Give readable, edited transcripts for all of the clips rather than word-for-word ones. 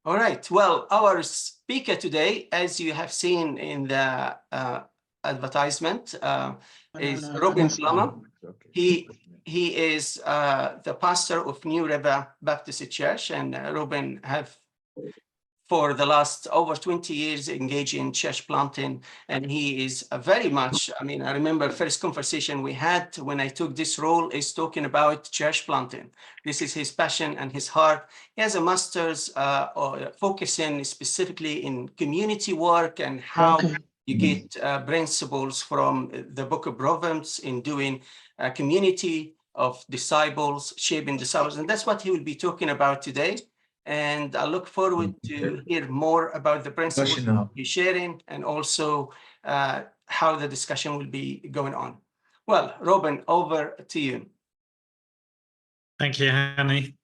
All right. Well, our speaker today, as you have seen in the advertisement, is Robin Plummer. He is the pastor of New River Baptist Church, and Robin have for the last over 20 years engaged in church planting, and he is very much, I mean, I remember first conversation we had when I took this role is talking about church planting. This is his passion and his heart. He has a master's focusing specifically in community work and how you get principles from the book of Proverbs in doing a community of disciples, shaping disciples, and that's what he will be talking about today. And I look forward to hear more about the principles he's sharing and also how the discussion will be going on. Well, Robin, over to you. Thank you, Hani.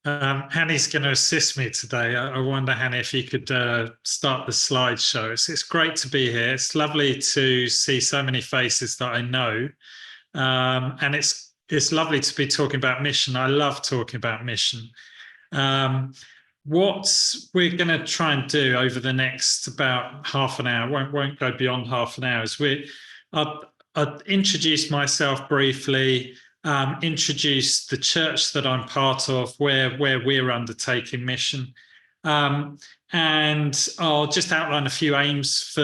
Hani's going to assist me today. I wonder, Hani, if you could start the slideshow. It's great to be here. It's lovely to see so many faces that I know. And it's lovely to be talking about mission. I love talking about mission. What we're going to try and do over the next about half an hour, won't go beyond half an hour, is I'll introduce myself briefly, introduce the church that I'm part of, where we're undertaking mission, and I'll just outline a few aims for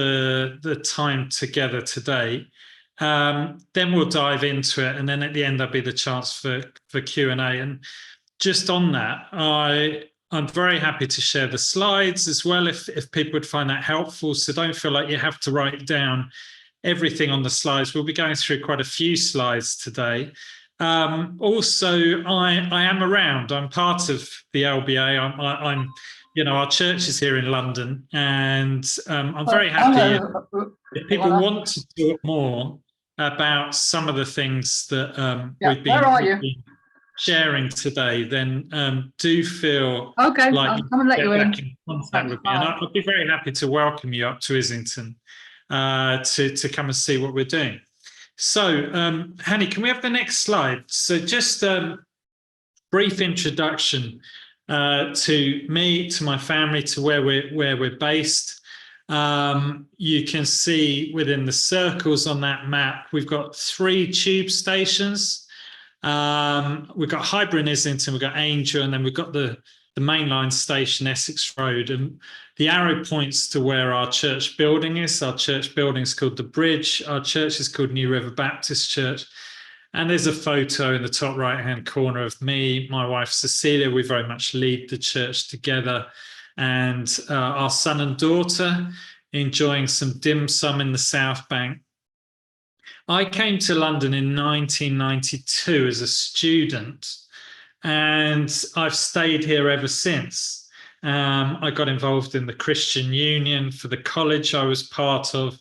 the time together today. Then we'll dive into it, and then at the end there'll be the chance for Q&A. And just on that, I'm very happy to share the slides as well if people would find that helpful. So don't feel like you have to write down everything on the slides. We'll be going through quite a few slides today. Also, I am around. I'm part of the LBA. I'm our church is here in London, and I'm very happy if people want to talk more about some of the things that we've been sharing today, then do feel like I'm gonna let you in contact with me, and I'd be very happy to welcome you up to Islington to come and see what we're doing. So, Hani, can we have the next slide? So, just a brief introduction to me, to my family, to where we're based. You can see within the circles on that map, we've got 3 tube stations. We've got Highbury in Islington, we've got Angel, and then we've got the mainline station, Essex Road. And the arrow points to where our church building is. Our church building is called The Bridge. Our church is called New River Baptist Church. And there's a photo in the top right-hand corner of me, my wife Cecilia. We very much lead the church together. And our son and daughter enjoying some dim sum in the South Bank. I came to London in 1992 as a student, and I've stayed here ever since. I got involved in the Christian Union for the college I was part of,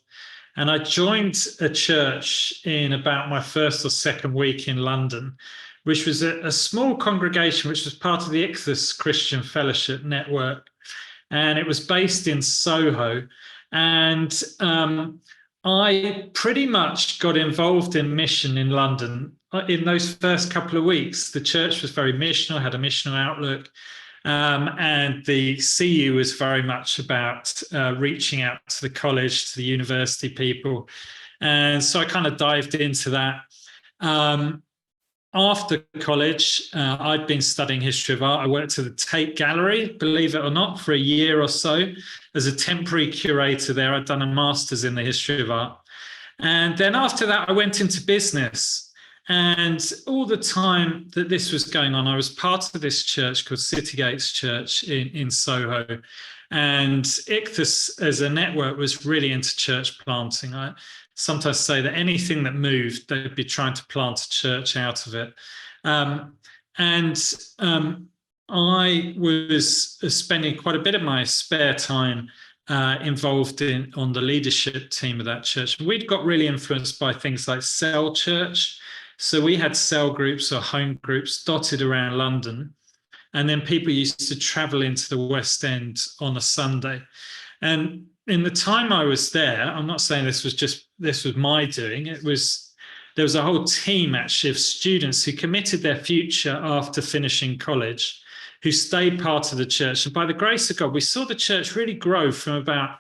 and I joined a church in about my first or second week in London, which was a small congregation which was part of the Ichthus Christian Fellowship Network, and it was based in Soho. And I pretty much got involved in mission in London in those first couple of weeks. The church was very missional, had a missional outlook, and the CU was very much about reaching out to the college, to the university people. And so I kind of dived into that. After college, I'd been studying history of art. I worked at the Tate Gallery, believe it or not, for a year or so as a temporary curator there. I'd done a master's in the history of art. And then after that, I went into business. And all the time that this was going on, I was part of this church called City Gates Church in Soho. And Ichthus as a network was really into church planting. I sometimes say that anything that moved, they'd be trying to plant a church out of it. I was spending quite a bit of my spare time involved on the leadership team of that church. We'd got really influenced by things like cell church. So we had cell groups or home groups dotted around London. And then people used to travel into the West End on a Sunday. And in the time I was there, I'm not saying this was my doing. There was a whole team actually of students who committed their future after finishing college, who stayed part of the church. And by the grace of God, we saw the church really grow from about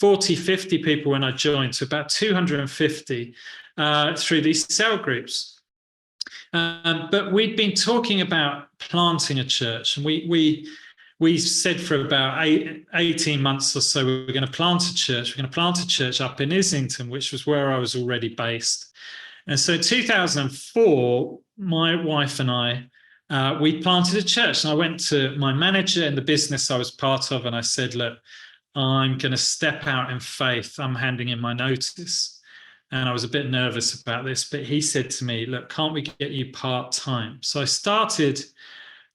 40, 50 people when I joined to about 250 through these cell groups. But we'd been talking about planting a church, and we said for about 18 months or so, we're going to plant a church. We're going to plant a church up in Islington, which was where I was already based. And so in 2004, my wife and I, we planted a church. And I went to my manager in the business I was part of, and I said, look, I'm going to step out in faith. I'm handing in my notice. And I was a bit nervous about this, but he said to me, look, can't we get you part-time? So I started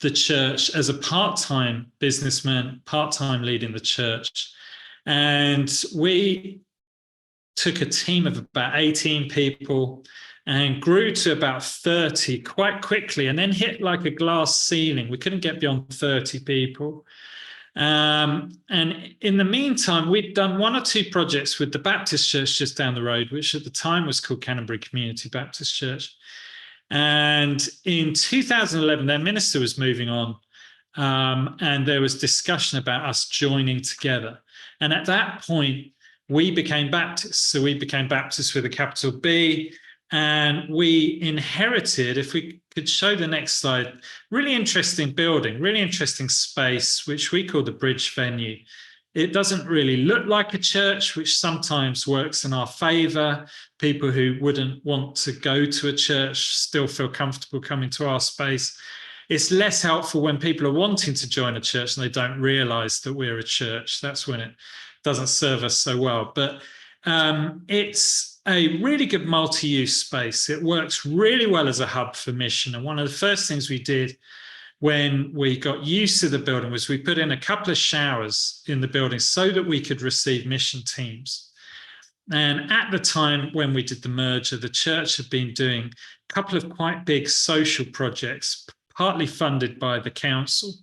the church as a part-time businessman, part-time leading the church. And we took a team of about 18 people and grew to about 30 quite quickly, and then hit like a glass ceiling. We couldn't get beyond 30 people. And in the meantime, we'd done one or two projects with the Baptist church just down the road, which at the time was called Canterbury Community Baptist Church. And in 2011, their minister was moving on, and there was discussion about us joining together. And at that point, we became Baptists. So we became Baptists with a capital B, and we inherited, if we could show the next slide, really interesting building, really interesting space, which we call the Bridge Venue. It doesn't really look like a church, which sometimes works in our favor. People who wouldn't want to go to a church still feel comfortable coming to our space. It's less helpful when people are wanting to join a church and they don't realize that we're a church. That's when it doesn't serve us so well. But it's a really good multi-use space. It works really well as a hub for mission. And one of the first things we did when we got used to the building was we put in a couple of showers in the building so that we could receive mission teams. And at the time when we did the merger, the church had been doing a couple of quite big social projects, partly funded by the council.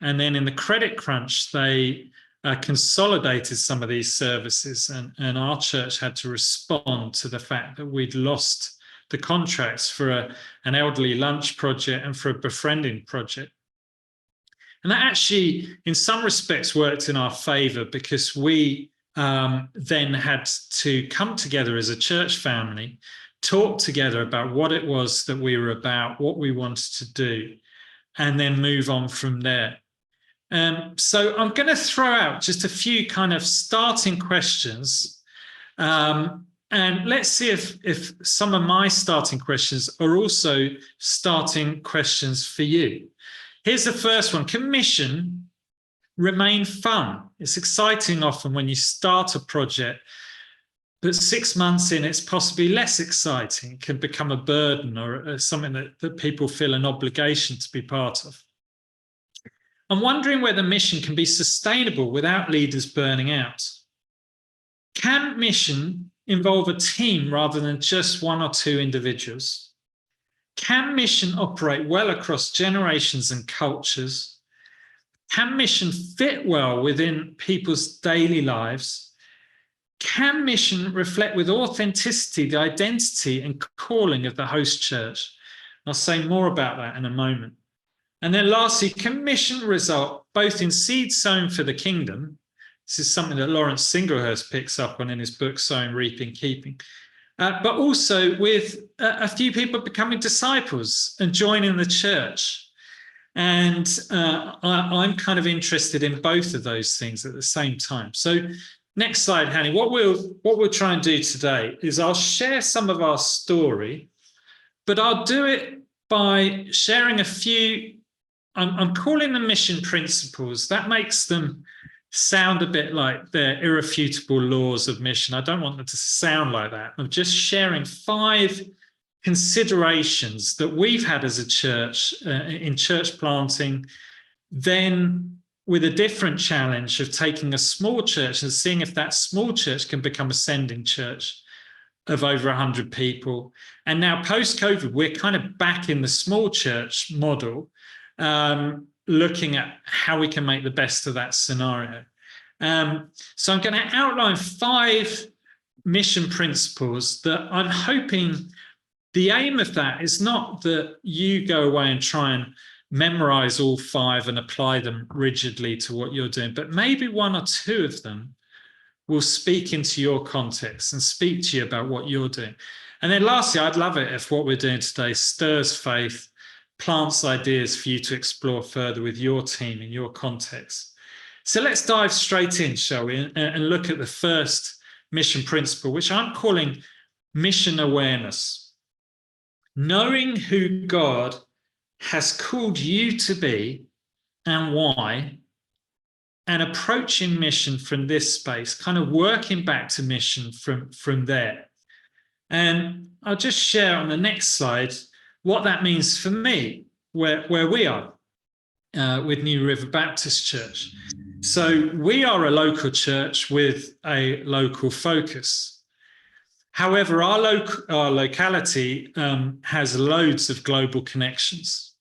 And then in the credit crunch, they consolidated some of these services, and our church had to respond to the fact that we'd lost the contracts for an elderly lunch project and for a befriending project. And that actually, in some respects, worked in our favor, because we then had to come together as a church family, talk together about what it was that we were about, what we wanted to do, and then move on from there. So I'm going to throw out just a few kind of starting questions. And let's see if some of my starting questions are also starting questions for you. Here's the first one. Can mission remain fun? It's exciting often when you start a project, but 6 months in, it's possibly less exciting. It can become a burden or something that people feel an obligation to be part of. I'm wondering whether mission can be sustainable without leaders burning out. Can mission involve a team rather than just one or two individuals? Can mission operate well across generations and cultures? Can mission fit well within people's daily lives? Can mission reflect with authenticity the identity and calling of the host church? I'll say more about that in a moment. And then lastly, can mission result both in seed sown for the kingdom? This is something that Lawrence Singlehurst picks up on in his book, Sowing, Reaping, Keeping. But also with a few people becoming disciples and joining the church. And I'm kind of interested in both of those things at the same time. So next slide, Hanny. What we'll try and do today is I'll share some of our story, but I'll do it by sharing a few, I'm calling them mission principles. That makes them sound a bit like they're irrefutable laws of mission. I don't want them to sound like that. I'm just sharing 5 considerations that we've had as a church in church planting, then with a different challenge of taking a small church and seeing if that small church can become a sending church of over 100 people. And now post-COVID, we're kind of back in the small church model, looking at how we can make the best of that scenario. So I'm going to outline 5 mission principles that I'm hoping the aim of that is not that you go away and try and memorize all 5 and apply them rigidly to what you're doing, but maybe 1 or 2 of them will speak into your context and speak to you about what you're doing. And then lastly, I'd love it if what we're doing today stirs faith, plants ideas for you to explore further with your team in your context. So let's dive straight in, shall we, and look at the first mission principle, which I'm calling mission awareness. Knowing who God has called you to be and why, and approaching mission from this space, kind of working back to mission from there. And I'll just share on the next slide what that means for me, where we are with New River Baptist Church. So we are a local church with a local focus. However, our locality has loads of global connections,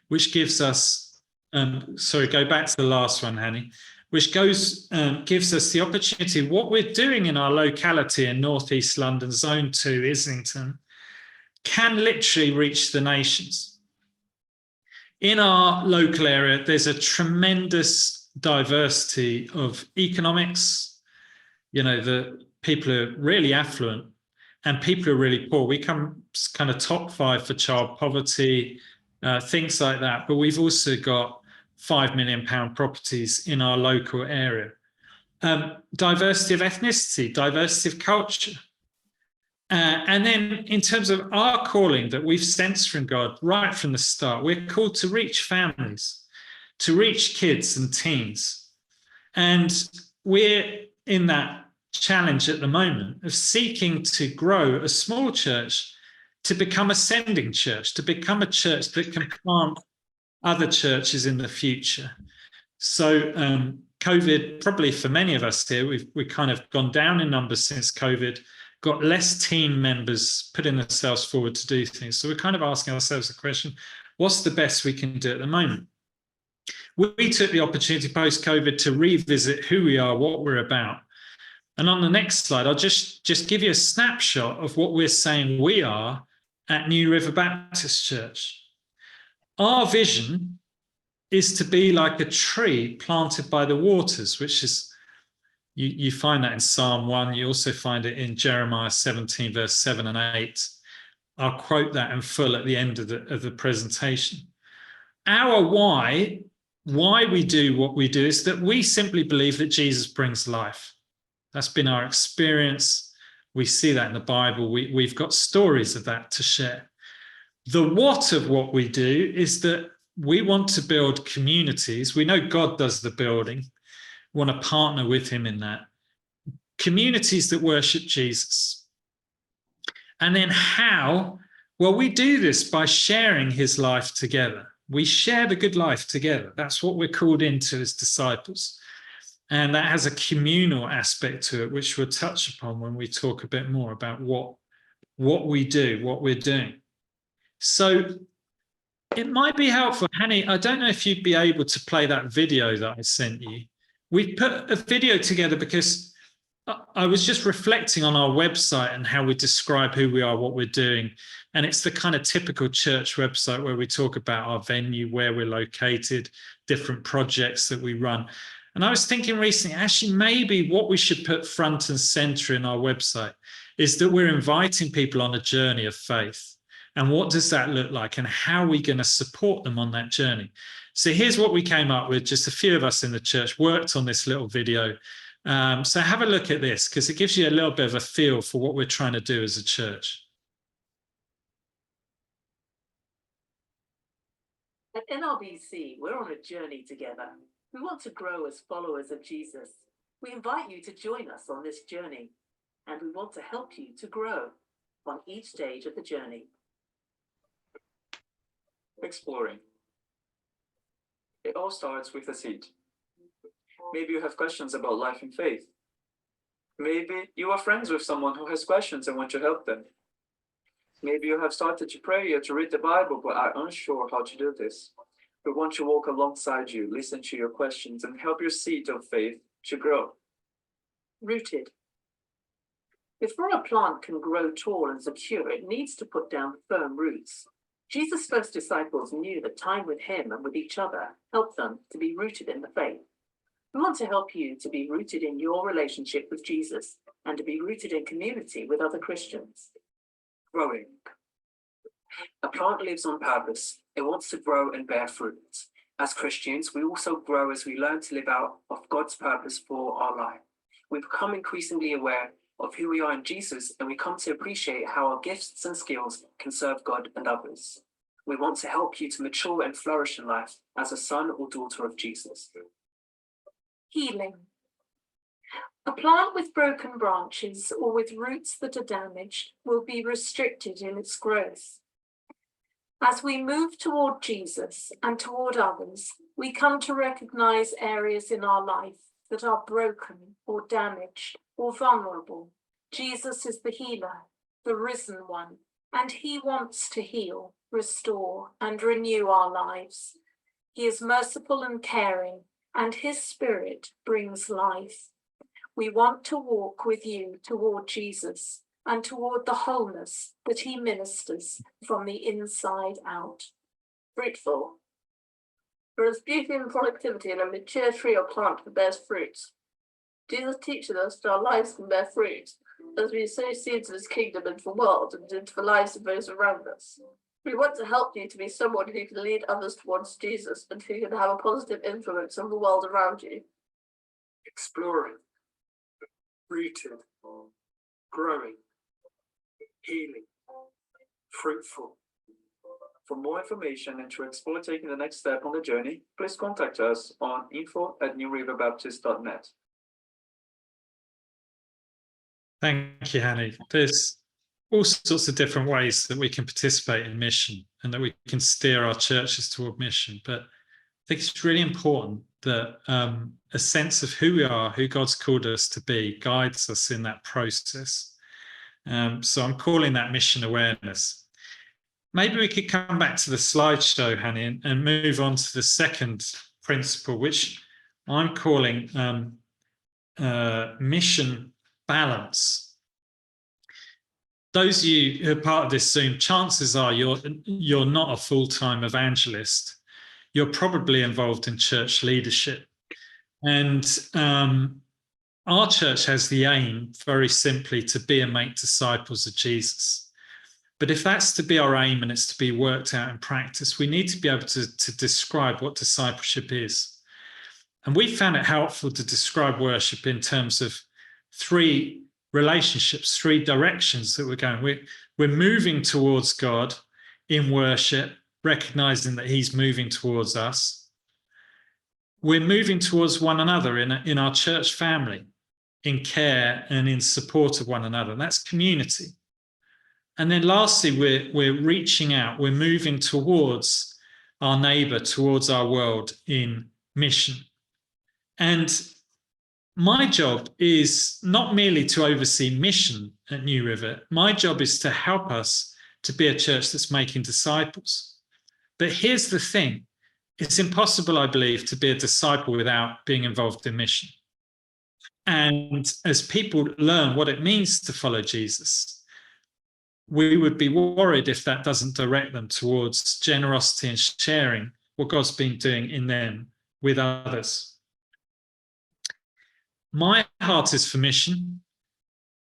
which gives us go back to the last one, Hanny, which gives us the opportunity. What we're doing in our locality in North East London, Zone 2, Islington, can literally reach the nations. In our local area, there's a tremendous diversity of economics. The people are really affluent and people are really poor. We come kind of top 5 for child poverty, things like that. But we've also got £5 million properties in our local area. Diversity of ethnicity, diversity of culture. And then in terms of our calling that we've sensed from God right from the start, we're called to reach families, to reach kids and teens. And we're in that challenge at the moment of seeking to grow a small church to become a sending church, to become a church that can plant other churches in the future. So COVID, probably for many of us here, we've kind of gone down in numbers since COVID, got less team members putting themselves forward to do things. So we're kind of asking ourselves the question, what's the best we can do at the moment? We took the opportunity post-COVID to revisit who we are, what we're about. And on the next slide, I'll just give you a snapshot of what we're saying we are at New River Baptist Church. Our vision is to be like a tree planted by the waters, which is, you find that in Psalm 1. You also find it in Jeremiah 17, verse 7 and 8. I'll quote that in full at the end of the presentation. Our why we do what we do is that we simply believe that Jesus brings life. That's been our experience. We see that in the Bible. We've got stories of that to share. The what of what we do is that we want to build communities. We know God does the building. We want to partner with him in that. Communities that worship Jesus. And then how? Well, we do this by sharing his life together. We share the good life together. That's what we're called into as disciples. And that has a communal aspect to it, which we'll touch upon when we talk a bit more about what we do, what we're doing. So it might be helpful, Hanny, I don't know if you'd be able to play that video that I sent you. We put a video together because I was just reflecting on our website and how we describe who we are, what we're doing. And it's the kind of typical church website where we talk about our venue, where we're located, different projects that we run. And I was thinking recently, actually, maybe what we should put front and center in our website is that we're inviting people on a journey of faith. And what does that look like? And how are we going to support them on that journey? So here's what we came up with. Just a few of us in the church worked on this little video. So have a look at this, because it gives you a little bit of a feel for what we're trying to do as a church. At NRBC, we're on a journey together. We want to grow as followers of Jesus. We invite you to join us on this journey, and we want to help you to grow on each stage of the journey. Exploring. It all starts with a seed. Maybe you have questions about life and faith. Maybe you are friends with someone who has questions and want to help them. Maybe you have started to pray or to read the Bible but are unsure how to do this. We want to walk alongside you, listen to your questions, and help your seed of faith to grow. Rooted. Before a plant can grow tall and secure, it needs to put down firm roots. Jesus' first disciples knew that time with him and with each other helped them to be rooted in the faith. We want to help you to be rooted in your relationship with Jesus and to be rooted in community with other Christians. Growing. A plant lives on purpose. It wants to grow and bear fruit. As Christians, we also grow as we learn to live out of God's purpose for our life. We become increasingly aware of who we are in Jesus, and we come to appreciate how our gifts and skills can serve God and others. We want to help you to mature and flourish in life as a son or daughter of Jesus. Healing. A plant with broken branches or with roots that are damaged will be restricted in its growth. As we move toward Jesus and toward others, we come to recognize areas in our life that are broken or damaged or vulnerable. Jesus is the healer, the risen one, and he wants to heal, restore, and renew our lives. He is merciful and caring, and his spirit brings life. We want to walk with you toward Jesus and toward the wholeness that he ministers from the inside out. Fruitful. There is beauty and productivity in a mature tree or plant that bears fruits. Jesus teaches us that our lives can bear fruit as we sow seeds of his kingdom into the world and into the lives of those around us. We want to help you to be someone who can lead others towards Jesus and who can have a positive influence on the world around you. Exploring. Rooted. Growing. Healing. Fruitful. For more information and to explore taking the next step on the journey, please contact us on info@newriverbaptist.net. Thank you, Hanny. There's all sorts of different ways that we can participate in mission and that we can steer our churches toward mission. But I think it's really important that a sense of who we are, who God's called us to be, guides us in that process. So I'm calling that mission awareness. Maybe we could come back to the slideshow, Hanny, and move on to the second principle, which I'm calling mission balance. Those of you who are part of this Zoom, chances are you're not a full-time evangelist. You're probably involved in church leadership. And our church has the aim, very simply, to be and make disciples of Jesus. But if that's to be our aim and it's to be worked out in practice, we need to be able to describe what discipleship is. And we found it helpful to describe worship in terms of three relationships, three directions that we're going. We're moving towards God in worship, recognizing that he's moving towards us. We're moving towards one another in our church family, in care and in support of one another. And that's community. And then lastly, we're reaching out. We're moving towards our neighbor, towards our world in mission. And my job is not merely to oversee mission at New River. My job is to help us to be a church that's making disciples. But here's the thing. It's impossible, I believe, to be a disciple without being involved in mission. And as people learn what it means to follow Jesus, we would be worried if that doesn't direct them towards generosity and sharing what God's been doing in them with others. My heart is for mission,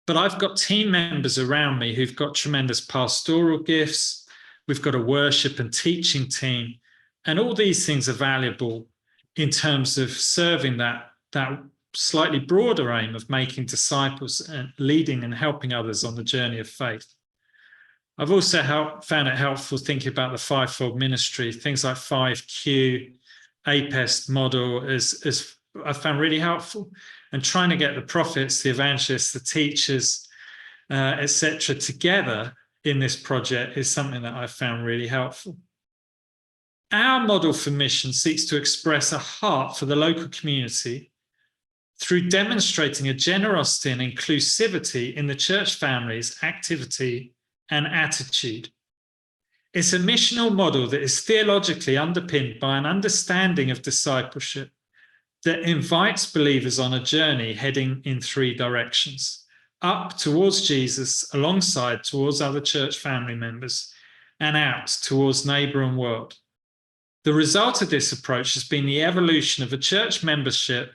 but I've got team members around me who've got tremendous pastoral gifts. We've got a worship and teaching team, and all these things are valuable in terms of serving that slightly broader aim of making disciples and leading and helping others on the journey of faith. I've also found it helpful thinking about the fivefold ministry, things like 5Q, APEST model as I found really helpful. And trying to get the prophets, the evangelists, the teachers, etc., together in this project is something that I found really helpful. Our model for mission seeks to express a heart for the local community through demonstrating a generosity and inclusivity in the church family's activity and attitude. It's a missional model that is theologically underpinned by an understanding of discipleship that invites believers on a journey heading in three directions: up towards Jesus, alongside towards other church family members, and out towards neighbour and world. The result of this approach has been the evolution of a church membership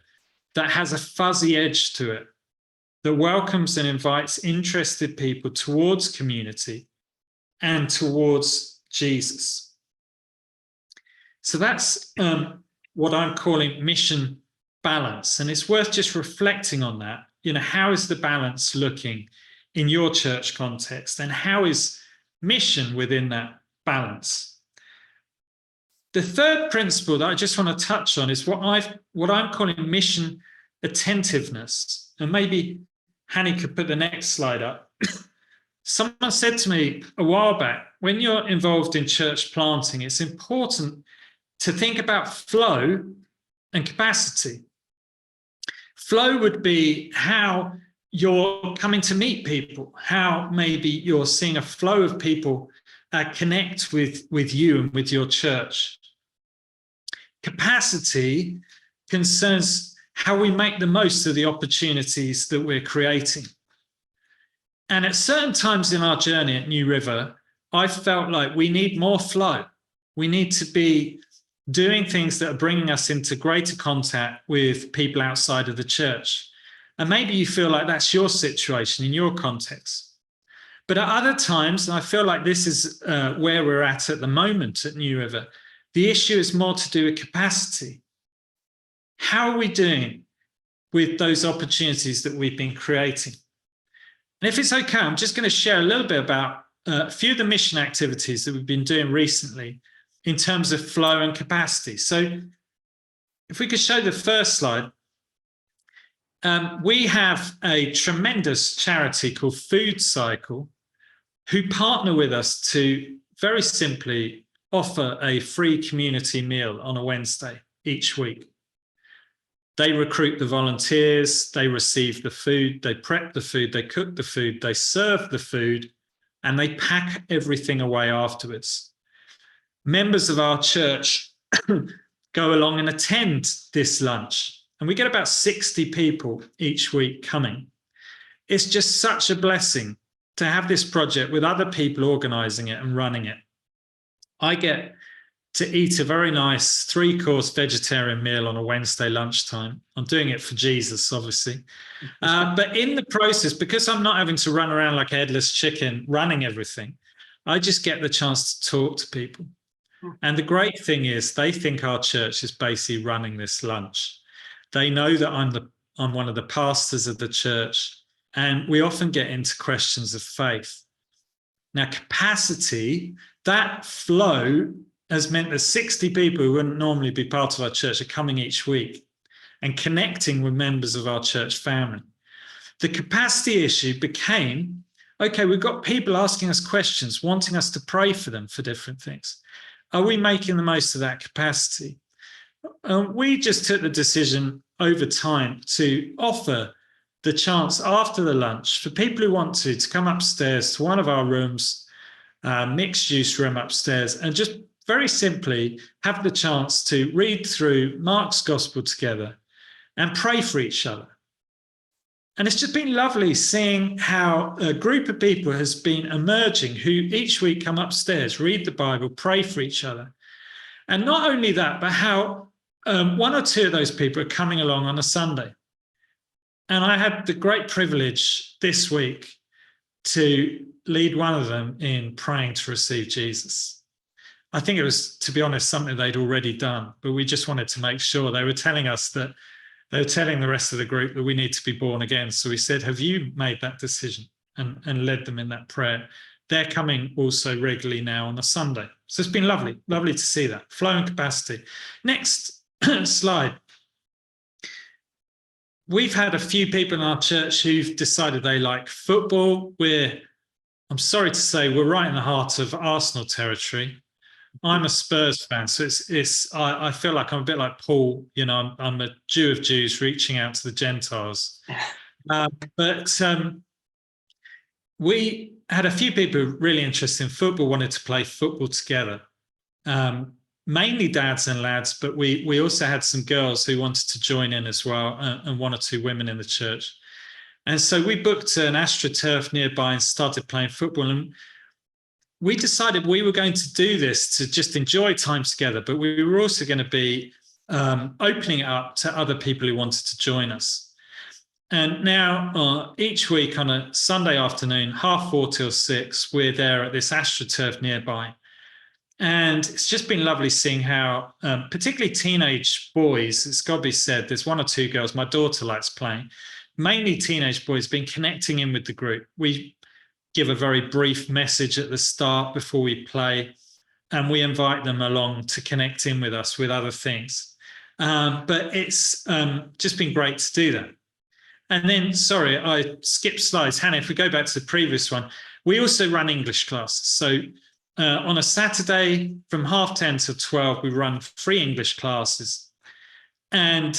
that has a fuzzy edge to it, that welcomes and invites interested people towards community and towards Jesus. So that's what I'm calling mission balance. And it's worth just reflecting on that. You know, how is the balance looking in your church context? And how is mission within that balance? The third principle that I just want to touch on is what I'm calling mission attentiveness. And maybe Hanny could put the next slide up. Someone said to me a while back, when you're involved in church planting, it's important to think about flow and capacity. Flow would be how you're coming to meet people, how maybe you're seeing a flow of people connect with you and with your church. Capacity concerns how we make the most of the opportunities that we're creating. And at certain times in our journey at New River, I felt like we need more flow. We need to be doing things that are bringing us into greater contact with people outside of the church. And maybe you feel like that's your situation in your context. But at other times, and I feel like this is where we're at the moment at New River, the issue is more to do with capacity. How are we doing with those opportunities that we've been creating? And if it's okay, I'm just going to share a little bit about a few of the mission activities that we've been doing recently in terms of flow and capacity. So if we could show the first slide, we have a tremendous charity called Food Cycle who partner with us to very simply offer a free community meal on a Wednesday each week. They recruit the volunteers, they receive the food, they prep the food, they cook the food, they serve the food, and they pack everything away afterwards. Members of our church go along and attend this lunch, and we get about 60 people each week coming. It's just such a blessing to have this project with other people organising it and running it. I get to eat a very nice 3-course vegetarian meal on a Wednesday lunchtime. I'm doing it for Jesus, obviously. But in the process, because I'm not having to run around like a headless chicken running everything, I just get the chance to talk to people. And the great thing is they think our church is basically running this lunch. They know that I'm one of the pastors of the church, and we often get into questions of faith. Now, capacity, that flow has meant that 60 people who wouldn't normally be part of our church are coming each week and connecting with members of our church family. The capacity issue became, okay, we've got people asking us questions, wanting us to pray for them for different things. Are we making the most of that capacity? We just took the decision over time to offer the chance after the lunch for people who want to come upstairs to one of our rooms, mixed use room upstairs, and just very simply have the chance to read through Mark's gospel together and pray for each other. And it's just been lovely seeing how a group of people has been emerging who each week come upstairs, read the Bible, pray for each other. And not only that, but how one or two of those people are coming along on a Sunday. And I had the great privilege this week to lead one of them in praying to receive Jesus. I think it was, to be honest, something they'd already done, but we just wanted to make sure. They were telling us that they were telling the rest of the group that we need to be born again. So we said, have you made that decision? And led them in that prayer. They're coming also regularly now on a Sunday. So it's been lovely to see that. Flow and capacity. Next slide. We've had a few people in our church who've decided they like football. I'm sorry to say, we're right in the heart of Arsenal territory. I'm a Spurs fan, so I feel like I'm a bit like Paul. You know, I'm a Jew of Jews reaching out to the Gentiles. But we had a few people really interested in football, wanted to play football together. Mainly dads and lads, but we also had some girls who wanted to join in as well, and one or two women in the church. And so we booked an AstroTurf nearby and started playing football. And we decided we were going to do this to just enjoy time together, but we were also going to be opening it up to other people who wanted to join us. And now each week on a Sunday afternoon, 4:30 till 6, we're there at this AstroTurf nearby. And it's just been lovely seeing how, particularly teenage boys, it's got to be said, there's one or two girls, my daughter likes playing, mainly teenage boys, been connecting in with the group. We give a very brief message at the start before we play, and we invite them along to connect in with us with other things. But it's just been great to do that. And then, sorry, I skipped slides. Hannah, if we go back to the previous one, we also run English classes. So on a Saturday from 10:30 till 12, we run 3 English classes. And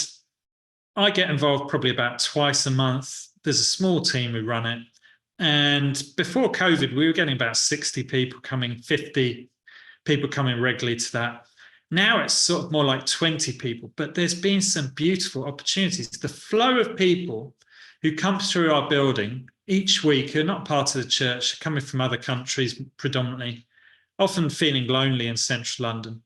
I get involved probably about twice a month. There's a small team who run it. And before COVID, we were getting about 60 people coming, 50 people coming regularly to that. Now it's sort of more like 20 people, but there's been some beautiful opportunities. The flow of people who come through our building each week, who are not part of the church, coming from other countries predominantly, often feeling lonely in central London.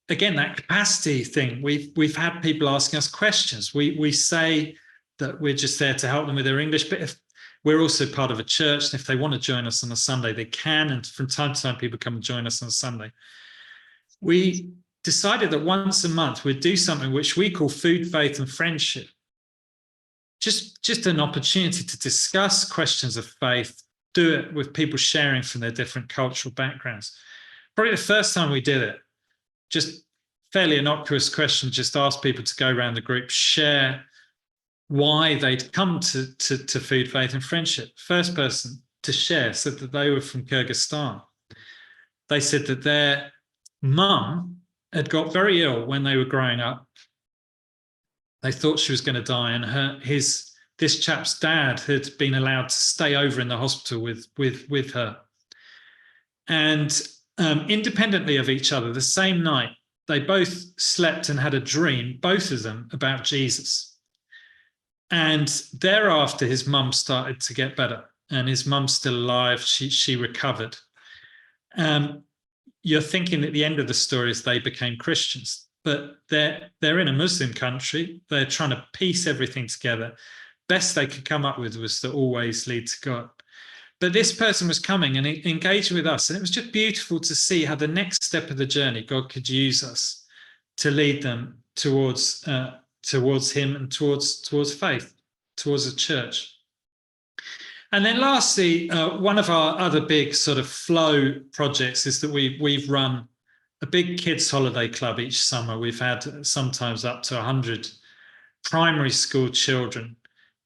Again, that capacity thing, we've had people asking us questions. We say that we're just there to help them with their English, but if we're also part of a church, and if they want to join us on a Sunday, they can, and from time to time people come and join us on a Sunday. We decided that once a month we'd do something which we call food, faith and friendship. Just an opportunity to discuss questions of faith, do it with people sharing from their different cultural backgrounds. Probably the first time we did it, just fairly innocuous question, just ask people to go around the group, share why they'd come to food, faith and friendship. First person to share said that they were from Kyrgyzstan. They said that their mum had got very ill when they were growing up. They thought she was going to die, and this chap's dad had been allowed to stay over in the hospital with her. And independently of each other, the same night, they both slept and had a dream, both of them, about Jesus. And thereafter, his mum started to get better, and his mum's still alive. She recovered. You're thinking at the end of the story is they became Christians, but they're in a Muslim country. They're trying to piece everything together. Best they could come up with was to always lead to God. But this person was coming and engaging with us, and it was just beautiful to see how the next step of the journey, God could use us to lead them towards him and towards faith, towards a church. And then lastly, one of our other big sort of flow projects is that we've run a big kids holiday club each summer. We've had sometimes up to 100 primary school children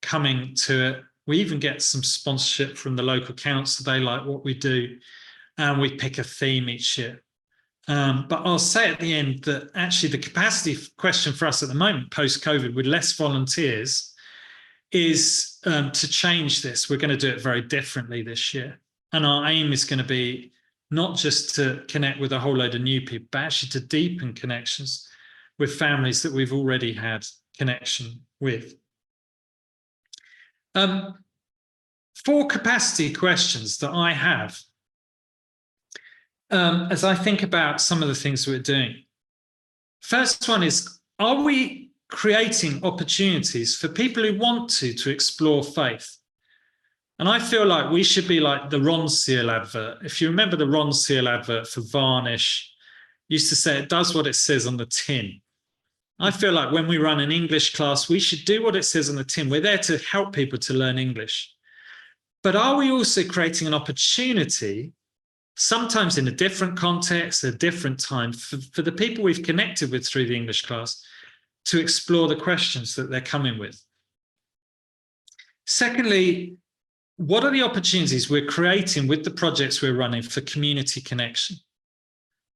coming to it. We even get some sponsorship from the local council. They like what we do, and we pick a theme each year. But I'll say at the end that actually the capacity question for us at the moment, post-COVID, with less volunteers, is to change this. We're going to do it very differently this year. And our aim is going to be not just to connect with a whole load of new people, but actually to deepen connections with families that we've already had connection with. 4 capacity questions that I have as I think about some of the things we're doing. First one is, are we creating opportunities for people who want to explore faith? And I feel like we should be like the Ron Seal advert. If you remember the Ron Seal advert for Varnish, used to say it does what it says on the tin. I feel like when we run an English class, we should do what it says on the tin. We're there to help people to learn English. But are we also creating an opportunity, sometimes in a different context, a different time, for the people we've connected with through the English class to explore the questions that they're coming with? Secondly, what are the opportunities we're creating with the projects we're running for community connection?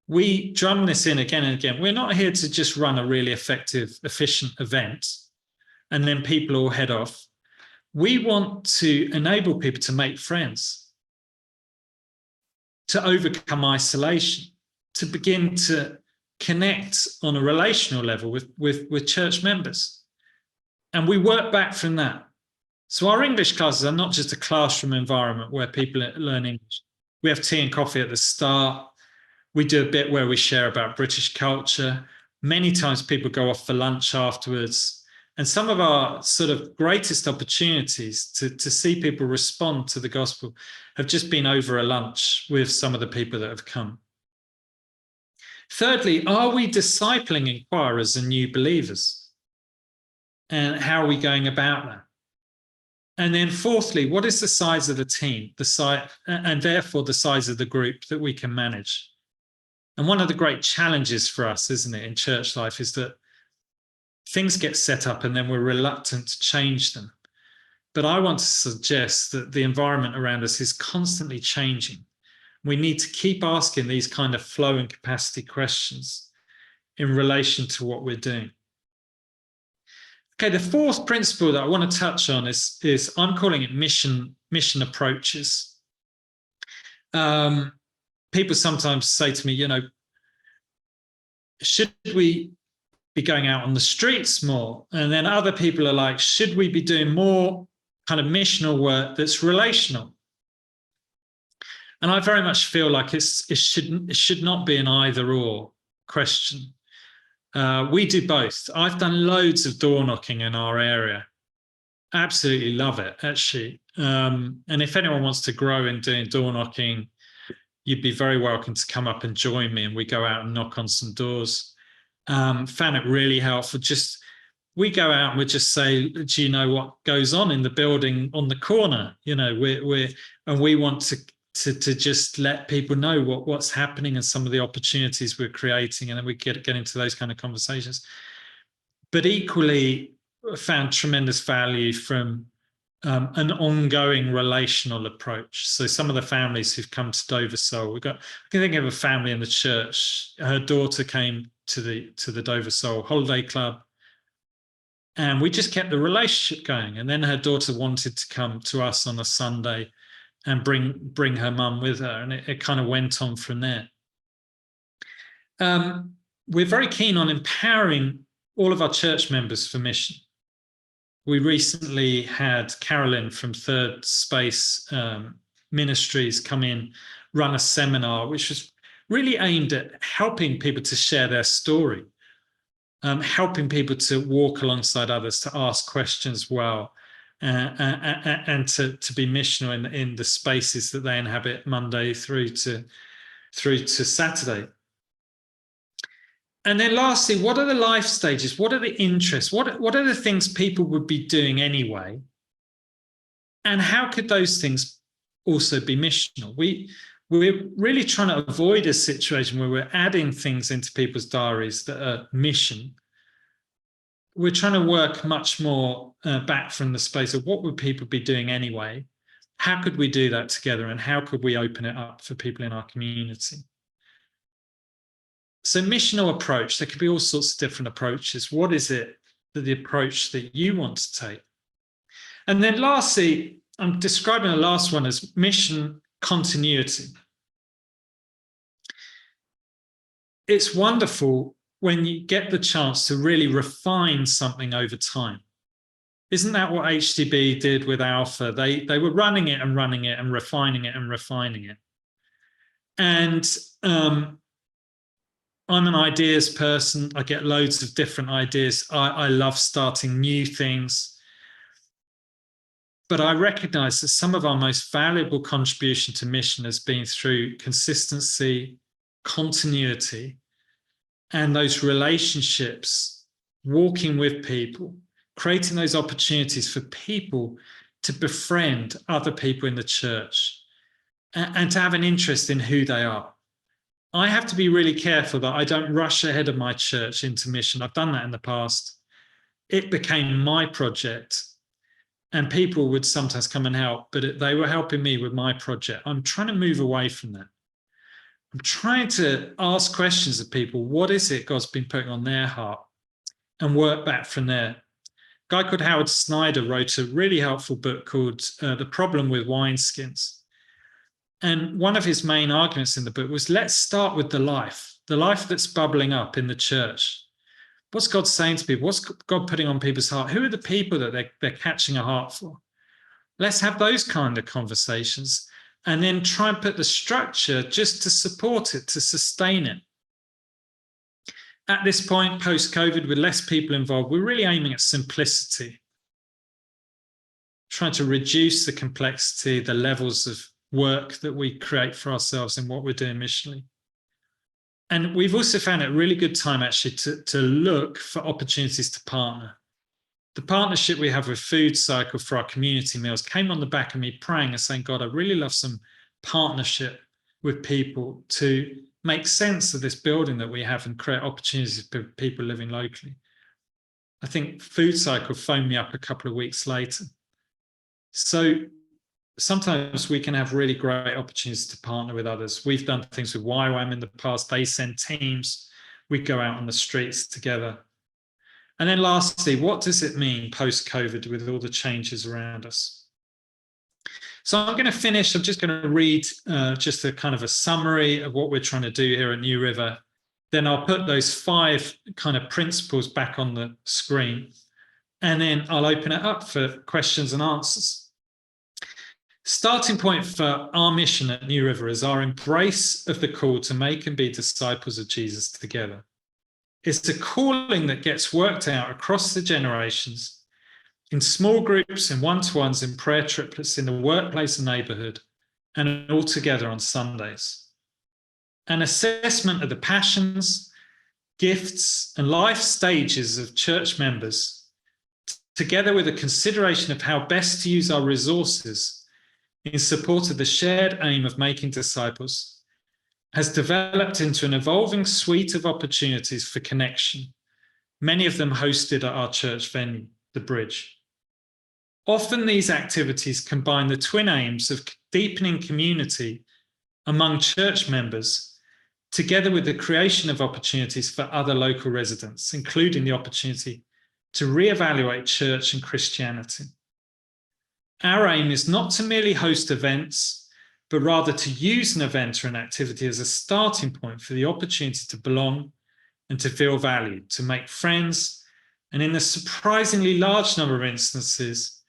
We drum this in again and again. We're not here to just run a really effective, efficient event and then people all head off. We want to enable people to make friends, to overcome isolation, to begin to connect on a relational level with church members. And we work back from that. So our English classes are not just a classroom environment where people learn English. We have tea and coffee at the start. We do a bit where we share about British culture. Many times people go off for lunch afterwards. And some of our sort of greatest opportunities to see people respond to the gospel have just been over a lunch with some of the people that have come. Thirdly, are we discipling inquirers and new believers? And how are we going about that? And then fourthly, what is the size of the team, and therefore the size of the group that we can manage? And one of the great challenges for us, isn't it, in church life, is that things get set up and then we're reluctant to change them. But I want to suggest that the environment around us is constantly changing. We need to keep asking these kind of flow and capacity questions in relation to what we're doing. Okay, the fourth principle that I want to touch on is I'm calling it mission approaches. People sometimes say to me, should we be going out on the streets more? And then other people are like, should we be doing more kind of missional work that's relational? And I very much feel like it should not be an either or question. We do both. I've done loads of door knocking in our area. Absolutely love it, actually. And if anyone wants to grow in doing door knocking, you'd be very welcome to come up and join me, and we go out and knock on some doors. Found it really helpful. We go out and we just say, do you know what goes on in the building on the corner? We want to just let people know what's happening and some of the opportunities we're creating, and then we get into those kind of conversations. But equally, found tremendous value from an ongoing relational approach. So some of the families who've come to Dover Soul, I can think of a family in the church. Her daughter came to the Dover Soul Holiday Club, and we just kept the relationship going. And then her daughter wanted to come to us on a Sunday and bring her mum with her, and it kind of went on from there. We're very keen on empowering all of our church members for mission. We recently had Carolyn from Third Space Ministries come in, run a seminar, which was really aimed at helping people to share their story, helping people to walk alongside others, to ask questions well, and to be missional in the spaces that they inhabit Monday through to Saturday. And then lastly, what are the life stages? What are the interests? What are the things people would be doing anyway? And how could those things also be missional? We're really trying to avoid a situation where we're adding things into people's diaries that are mission. We're trying to work much more back from the space of what would people be doing anyway? How could we do that together? And how could we open it up for people in our community? So missional approach, there could be all sorts of different approaches. What is it that the approach that you want to take? And then lastly, I'm describing the last one as mission continuity. It's wonderful when you get the chance to really refine something over time. Isn't that what HTB did with Alpha? They were running it and refining it and refining it. And I'm an ideas person. I get loads of different ideas. I love starting new things. But I recognize that some of our most valuable contribution to mission has been through consistency, continuity, and those relationships, walking with people, creating those opportunities for people to befriend other people in the church and to have an interest in who they are. I have to be really careful that I don't rush ahead of my church into mission. I've done that in the past. It became my project, and people would sometimes come and help, but they were helping me with my project. I'm trying to move away from that. I'm trying to ask questions of people. What is it God's been putting on their heart? And work back from there. A guy called Howard Snyder wrote a really helpful book called The Problem with Wineskins. And one of his main arguments in the book was, let's start with the life that's bubbling up in the church. What's God saying to people? What's God putting on people's heart? Who are the people that they're catching a heart for? Let's have those kind of conversations. and then try and put the structure just to support it, to sustain it. At this point, post-COVID, with less people involved, we're really aiming at simplicity, trying to reduce the complexity, the levels of work that we create for ourselves in what we're doing missionally. And we've also found it a really good time actually to look for opportunities to partner. The partnership we have with Food Cycle for our community meals came on the back of me praying and saying, God, I really love some partnership with people to make sense of this building that we have and create opportunities for people living locally. I think Food Cycle phoned me up a couple of weeks later. So sometimes we can have really great opportunities to partner with others. We've done things with YWAM in the past. They send teams. We go out on the streets together. And then lastly, what does it mean post-COVID with all the changes around us? So I'm going to finish. I'm just going to read just a kind of a summary of what we're trying to do here at New River. Then I'll put those 5 kind of principles back on the screen. And then I'll open it up for questions and answers. Starting point for our mission at New River is our embrace of the call to make and be disciples of Jesus together. It's a calling that gets worked out across the generations, in small groups, in one-to-ones, in prayer triplets, in the workplace and neighbourhood, and all together on Sundays. An assessment of the passions, gifts, and life stages of church members, together with a consideration of how best to use our resources in support of the shared aim of making disciples, has developed into an evolving suite of opportunities for connection, many of them hosted at our church venue, The Bridge. Often these activities combine the twin aims of deepening community among church members, together with the creation of opportunities for other local residents, including the opportunity to reevaluate church and Christianity. Our aim is not to merely host events, but rather to use an event or an activity as a starting point for the opportunity to belong and to feel valued, to make friends, and in a surprisingly large number of instances,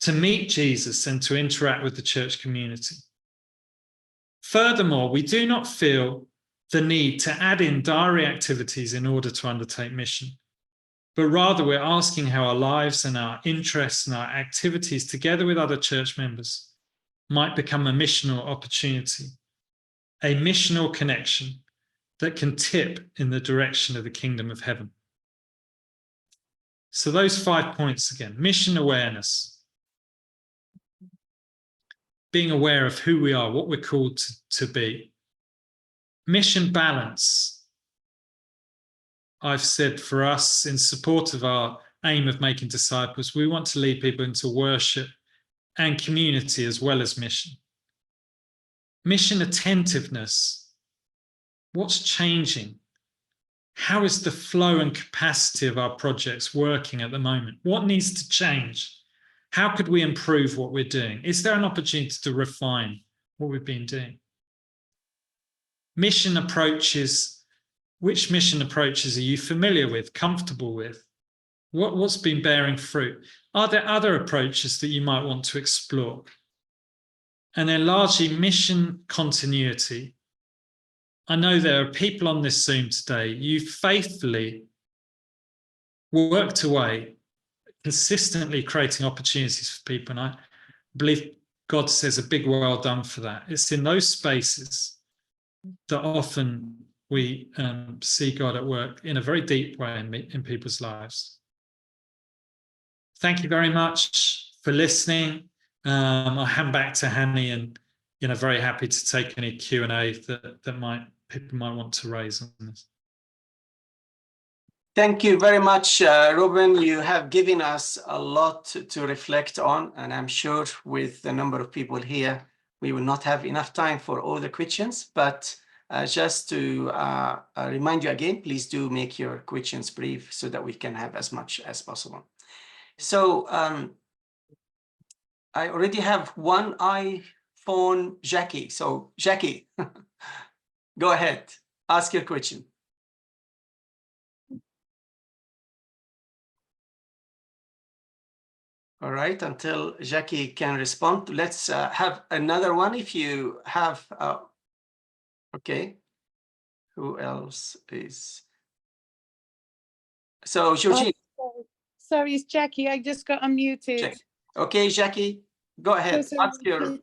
to meet Jesus and to interact with the church community. Furthermore, we do not feel the need to add in diary activities in order to undertake mission, but rather we're asking how our lives and our interests and our activities together with other church members might become a missional opportunity, a missional connection that can tip in the direction of the kingdom of heaven. So those 5 points again: mission awareness, being aware of who we are, what we're called to be. Mission balance. I've said for us, in support of our aim of making disciples, we want to lead people into worship and community as well as mission. Mission attentiveness. What's changing? How is the flow and capacity of our projects working at the moment? What needs to change? How could we improve what we're doing? Is there an opportunity to refine what we've been doing? Mission approaches. Which mission approaches are you familiar with, comfortable with? What's been bearing fruit? Are there other approaches that you might want to explore? And then largely mission continuity. I know there are people on this Zoom today, you've faithfully worked away, consistently creating opportunities for people. And I believe God says a big well done for that. It's in those spaces that often we see God at work in a very deep way in people's lives. Thank you very much for listening. I'll hand back to Hanny, and very happy to take any Q&A that people might want to raise on this. Thank you very much, Ruben. You have given us a lot to reflect on, and I'm sure with the number of people here, we will not have enough time for all the questions, but just to remind you again, please do make your questions brief so that we can have as much as possible. So I already have one iPhone, Jackie. So Jackie, go ahead, ask your question. All right, until Jackie can respond, let's have another one if you have. Okay, who else is? So, Georgine. Sorry, it's Jackie. I just got unmuted. Check. Okay, Jackie, go ahead. So sorry.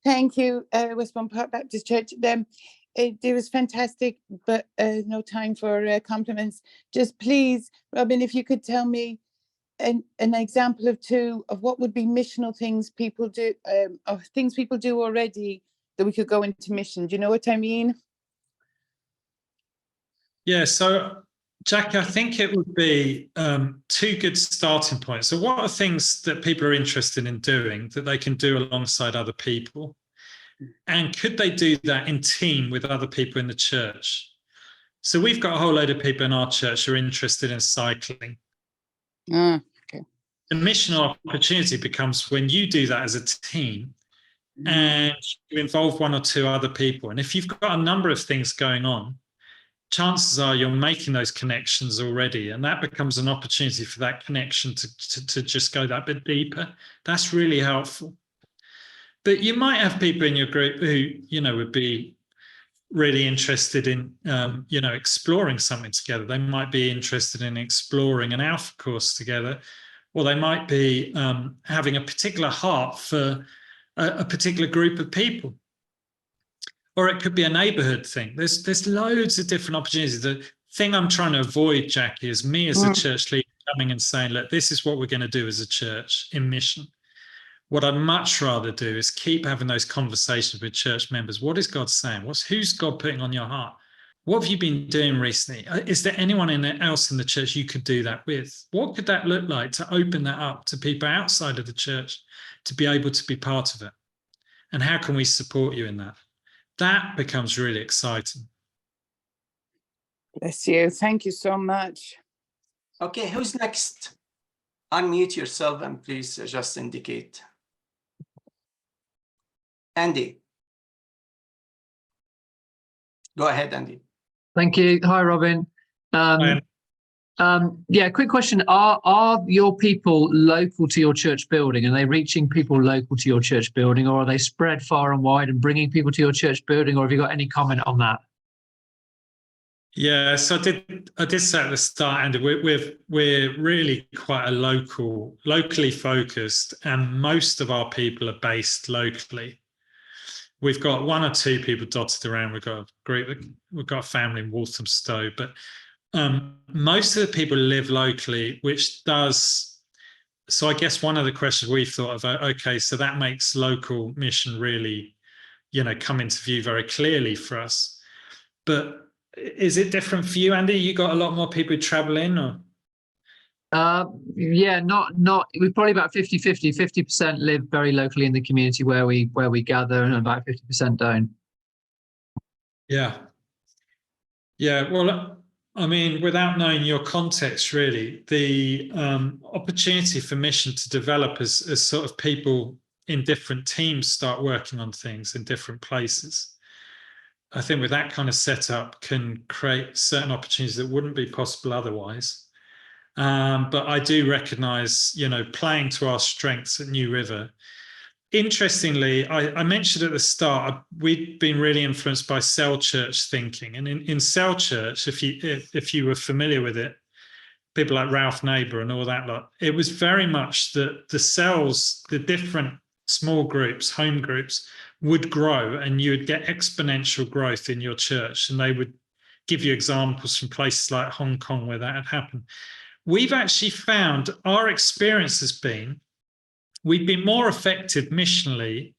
Thank you, Westbourne Park Baptist Church. It was fantastic, but no time for compliments. Just please, Robin, if you could tell me an example of two of what would be missional things people do, or things people do already that we could go into mission. Do you know what I mean? Yeah, so Jackie, I think it would be two good starting points. So what are things that people are interested in doing that they can do alongside other people? And could they do that in team with other people in the church? So we've got a whole load of people in our church who are interested in cycling. Okay. The missional opportunity becomes when you do that as a team and you involve one or two other people. And if you've got a number of things going on, chances are you're making those connections already, and that becomes an opportunity for that connection to just go that bit deeper. That's really helpful. But you might have people in your group who, would be really interested in, exploring something together. They might be interested in exploring an Alpha course together, or they might be having a particular heart for a particular group of people. Or it could be a neighborhood thing. There's loads of different opportunities. The thing I'm trying to avoid, Jackie, is me as a church leader coming and saying, look, this is what we're going to do as a church in mission. What I'd much rather do is keep having those conversations with church members. What is God saying? Who's God putting on your heart? What have you been doing recently? Is there anyone else in the church you could do that with? What could that look like to open that up to people outside of the church to be able to be part of it? And how can we support you in that? That becomes really exciting. Bless you. Thank you so much. Okay, who's next? Unmute yourself and please just indicate. Andy. Go ahead, Andy. Thank you. Hi, Robin. Yeah, quick question. Are your people local to your church building? Are they reaching people local to your church building, or are they spread far and wide and bringing people to your church building, or have you got any comment on that? Yeah, so I did say at the start, Andy, we're really quite a locally focused, and most of our people are based locally. We've got one or two people dotted around. We've got a family in Walthamstow, but most of the people live locally, which does. So I guess one of the questions we've thought of, okay, so that makes local mission really, come into view very clearly for us. But is it different for you, Andy? You got a lot more people who travel in, or? Yeah, not. We're probably about 50-50. 50% live very locally in the community where we gather, and about 50% don't. Yeah. Well, I mean, without knowing your context, really, the opportunity for mission to develop as sort of people in different teams start working on things in different places, I think with that kind of setup can create certain opportunities that wouldn't be possible otherwise. But I do recognise, playing to our strengths at New River. Interestingly, I mentioned at the start, we'd been really influenced by cell church thinking. And in cell church, if you were familiar with it, people like Ralph Neighbour and all that lot, it was very much that the cells, the different small groups, home groups, would grow, and you would get exponential growth in your church. And they would give you examples from places like Hong Kong where that had happened. We've actually found, our experience has been, we've been more effective missionally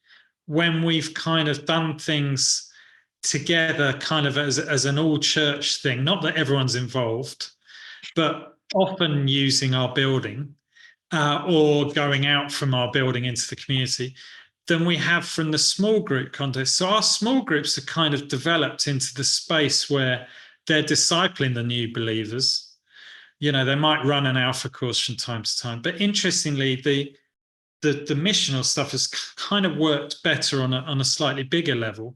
when we've kind of done things together kind of as an all church thing, not that everyone's involved, but often using our building or going out from our building into the community than we have from the small group context. So our small groups are kind of developed into the space where they're discipling the new believers. They might run an Alpha course from time to time, but interestingly, the missional stuff has kind of worked better on a slightly bigger level.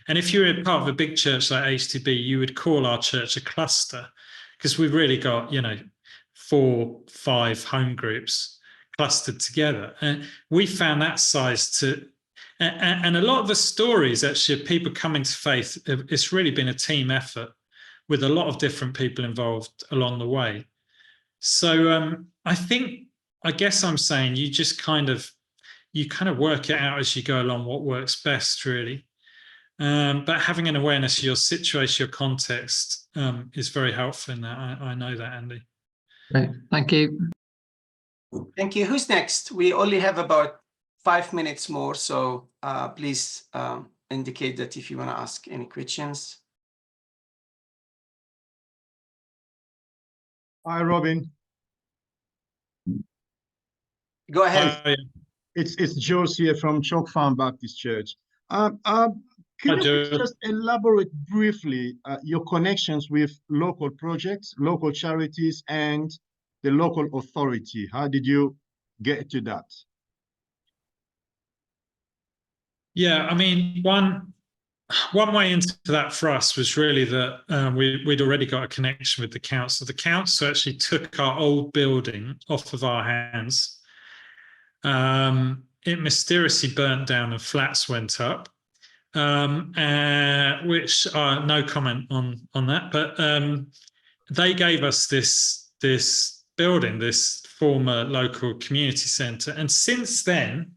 And if you're a part of a big church like HTB, you would call our church a cluster, because we've really got 4-5 home groups clustered together. And we found that size to, and a lot of the stories actually of people coming to faith, it's really been a team effort with a lot of different people involved along the way. So I guess I'm saying you kind of work it out as you go along what works best, really. But having an awareness of your situation, your context, is very helpful in that. I know that, Andy. Great. Thank you. Thank you. Who's next? We only have about 5 minutes more, so please indicate that if you want to ask any questions. Hi, Robin. Go ahead. It's Jules here from Chalk Farm Baptist Church. Can you please just elaborate briefly your connections with local projects, local charities, and the local authority? How did you get to that? Yeah, I mean, one way into that for us was really that we'd already got a connection with the council. The council actually took our old building off of our hands. It mysteriously burnt down and flats went up, which no comment on that. But they gave us this building, this former local community centre, and since then,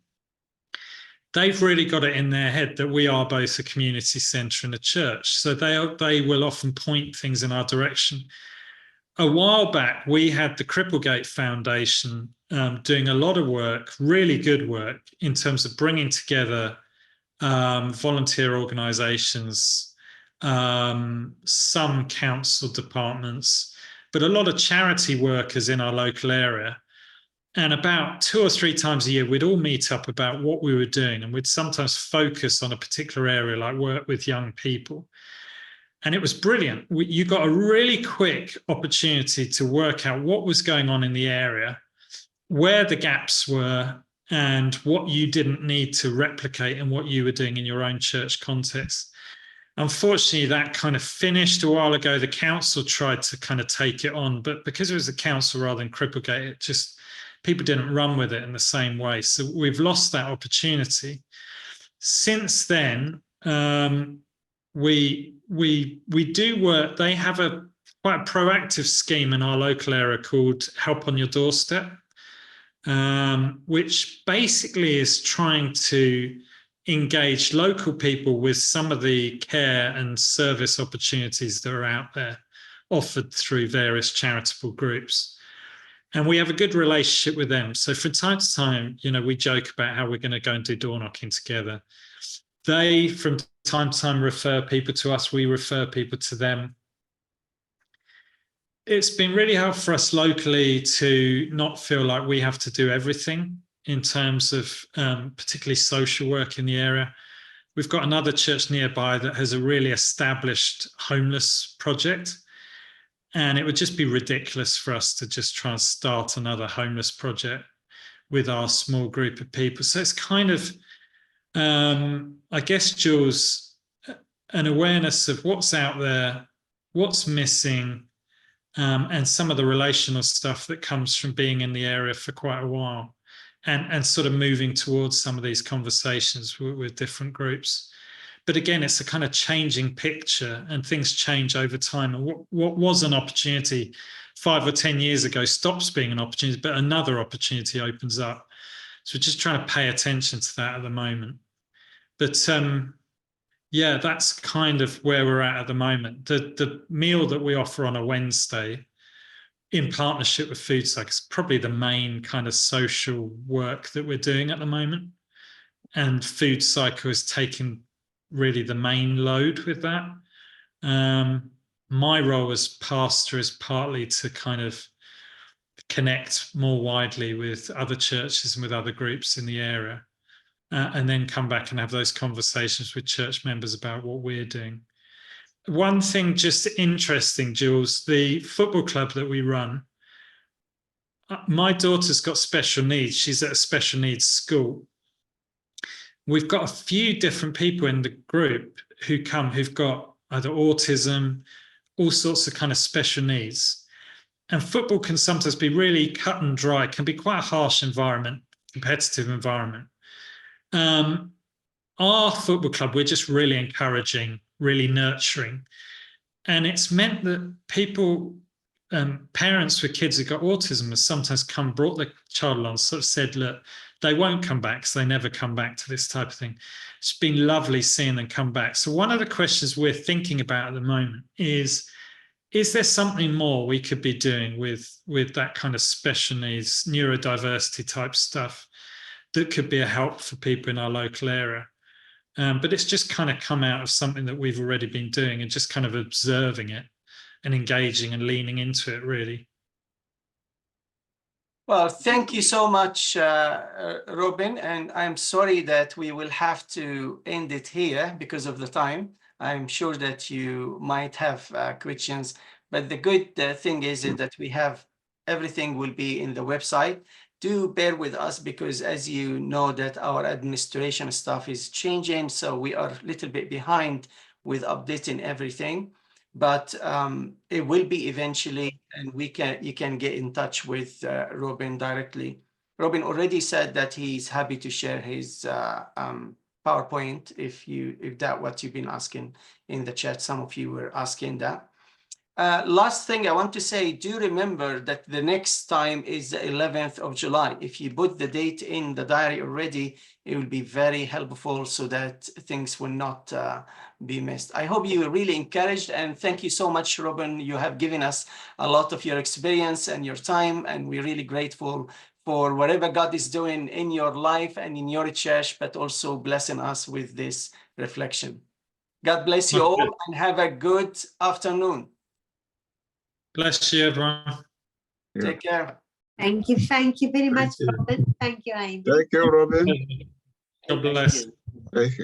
they've really got it in their head that we are both a community centre and a church. So they will often point things in our direction. A while back, we had the Cripplegate Foundation doing a lot of work, really good work, in terms of bringing together volunteer organisations, some council departments, but a lot of charity workers in our local area. And about 2 or 3 times a year, we'd all meet up about what we were doing, and we'd sometimes focus on a particular area, like work with young people. And it was brilliant. You got a really quick opportunity to work out what was going on in the area, where the gaps were, and what you didn't need to replicate and what you were doing in your own church context. Unfortunately, that kind of finished a while ago. The council tried to kind of take it on, but because it was the council rather than Cripplegate, it just, people didn't run with it in the same way. So we've lost that opportunity. Since then, we do work. They have quite a proactive scheme in our local area called Help on Your Doorstep, which basically is trying to engage local people with some of the care and service opportunities that are out there offered through various charitable groups. And we have a good relationship with them. So from time to time, we joke about how we're going to go and do door knocking together. They, from time to time, refer people to us. We refer people to them. It's been really helpful for us locally to not feel like we have to do everything in terms of particularly social work in the area. We've got another church nearby that has a really established homeless project. And it would just be ridiculous for us to just try and start another homeless project with our small group of people. So it's kind of, I guess, Jules, an awareness of what's out there, what's missing, and some of the relational stuff that comes from being in the area for quite a while, and sort of moving towards some of these conversations with different groups. But again, it's a kind of changing picture, and things change over time. And what was an opportunity 5 or 10 years ago stops being an opportunity, but another opportunity opens up. So we're just trying to pay attention to that at the moment. But yeah, that's kind of where we're at the moment. The meal that we offer on a Wednesday in partnership with Food Cycle is probably the main kind of social work that we're doing at the moment. And Food Cycle is taking really the main load with that. My role as pastor is partly to kind of connect more widely with other churches and with other groups in the area, and then come back and have those conversations with church members about what we're doing. One thing just interesting, Jules, the football club that we run, my daughter's got special needs. She's at a special needs school. We've got a few different people in the group who've got either autism, all sorts of kind of special needs. football can sometimes be really cut and dry, can be quite a harsh environment, competitive environment. Our football club, we're just really encouraging, really nurturing. And it's meant that people, parents with kids who've got autism have sometimes brought their child along, sort of said, look, they won't come back, so they never come back to this type of thing. It's been lovely seeing them come back. So one of the questions we're thinking about at the moment is there something more we could be doing with that kind of special needs, neurodiversity type stuff that could be a help for people in our local area? But it's just kind of come out of something that we've already been doing and just kind of observing it and engaging and leaning into it, really. Well, thank you so much, Robin, and I'm sorry that we will have to end it here because of the time. I'm sure that you might have questions, but the good thing is that we have everything will be in the website. Do bear with us because, as you know, that our administration stuff is changing, so we are a little bit behind with updating everything. But it will be eventually, and you can get in touch with Robin directly. Robin already said that he's happy to share his PowerPoint if that's what you've been asking in the chat. Some of you were asking that. Last thing I want to say, do remember that the next time is the 11th of July. If you put the date in the diary already, it will be very helpful so that things will not be missed. I hope you are really encouraged, and thank you so much, Robin. You have given us a lot of your experience and your time, and we're really grateful for whatever God is doing in your life and in your church, but also blessing us with this reflection. God bless you all and have a good afternoon. Bless you, everyone. Take care. Thank you very much, Robin. Thank you, Andy. Thank you, Robin. God bless. Thank you.